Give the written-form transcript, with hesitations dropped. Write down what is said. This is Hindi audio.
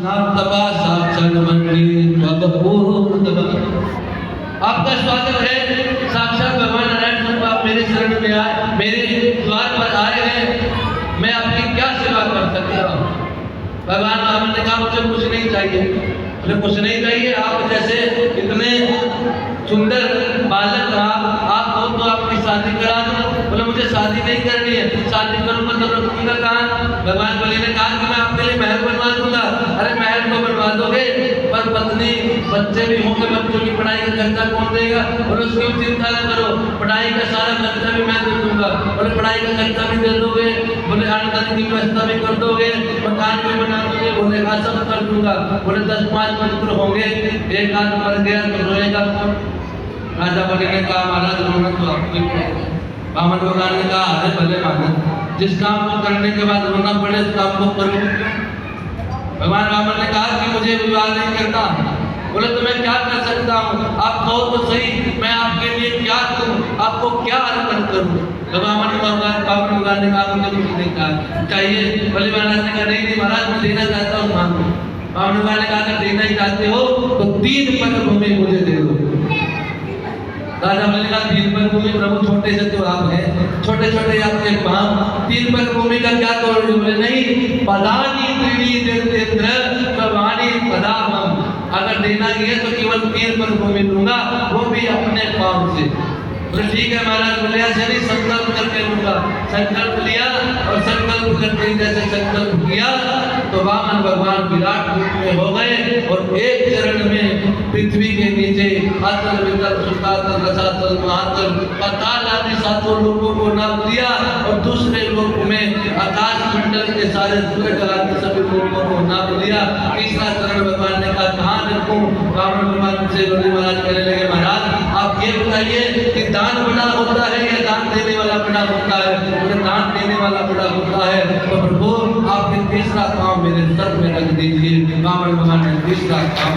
आपका स्वागत है। साक्षात भगवान नारायण स्वरूप आप मेरे शरण में आए, मेरे द्वार पर आए हैं। मैं आपकी क्या सेवा कर सकता हूँ? भगवान राम ने कहा मुझे कुछ नहीं चाहिए। मुझे कुछ नहीं चाहिए। आप जैसे इतने सुंदर बालक आप हो तो आपकी शादी करा दो। बोले मुझे शादी नहीं करनी है। शादी करूंगा तो रखूंगा कहाँ? भगवान बलि ने कहा कि मैं आपके लिए महल बनवा दूंगा। अरे महल को बनवा दोगे पर पत्नी बच्चे भी होंगे, बच्चों की पढ़ाई का खर्चा कौन देगा? और उसकी चिंता न करो, पढ़ाई का सारा खर्चा भी मैं दे दूंगा। बोले पढ़ाई का खर्चा भी दे दोगे? बोले अन्न की व्यवस्था भी कर दोगे? मकान भी बना दोगे? बोले हाँ सब कर दूंगा। बोले 10-5 पुत्र होंगे, एक आध मर गया तो रोएगा कौन? राजा बलि ने कहा महाराज रोना तो आपको ही पड़ेगा। वामन भगवान ने कहा अरे भले मानस, जिस काम को करने के बाद रोना पड़े उस काम को करो। भगवान रावण ने कहा कि मुझे विवाह नहीं करना। बोले तो मैं क्या कर सकता हूँ? आप कहो तो सही, मैं आपके लिए क्या करूँ, आपको क्या अर्पण करूँ? भगवान ने कहा मुझे कुछ नहीं चाहिए। बलि महाराज ने कहा नहीं महाराज मैं देना चाहता हूँ मांगो। वामन भगवान ने कहा अगर देना ही चाहते हो तो 3 पग भूमि मुझे दे दो। राजा बलि का 3 पग भूमि, प्रभु छोटे से तो आप हैं, छोटे छोटे आपके पांव, 3 पग भूमि का क्या करोगे? बोले नहीं, पदानी त्रीणी देतेंद्र कवानी पदामम। अगर देना ही है तो केवल 3 पग भूमि दूंगा, वो भी अपने पांव से। बोले ठीक है महाराज। बोले ऐसे नहीं, संकल्प करके दूंगा। संकल्प लिया और संकल्प करते ही जैसे संकल्प किया तो वामन भगवान विराट रूप में हो गए और एक चरण में पृथ्वी के नीचे अतल वितल सुतातल रसातल महातल पाताल आदि 7 लोगों को नाप दिया और दूसरे लोक में आकाश मंडल के सारे स्वर्ग आदि सभी लोगों को नाप दिया। तीसरा चरण भगवान ने कहा कहाँ रखूं? वामन भगवान से बलि महाराज कहने लगे महाराज आप ये बताइए कि दान बड़ा होता है या दान देने वाला बड़ा होता है? मुझे दान देने वाला बड़ा होता है। तो प्रभु आपने तीसरा काम मेरे सर में रख दीजिए। वामन भगवान ने तीसरा काम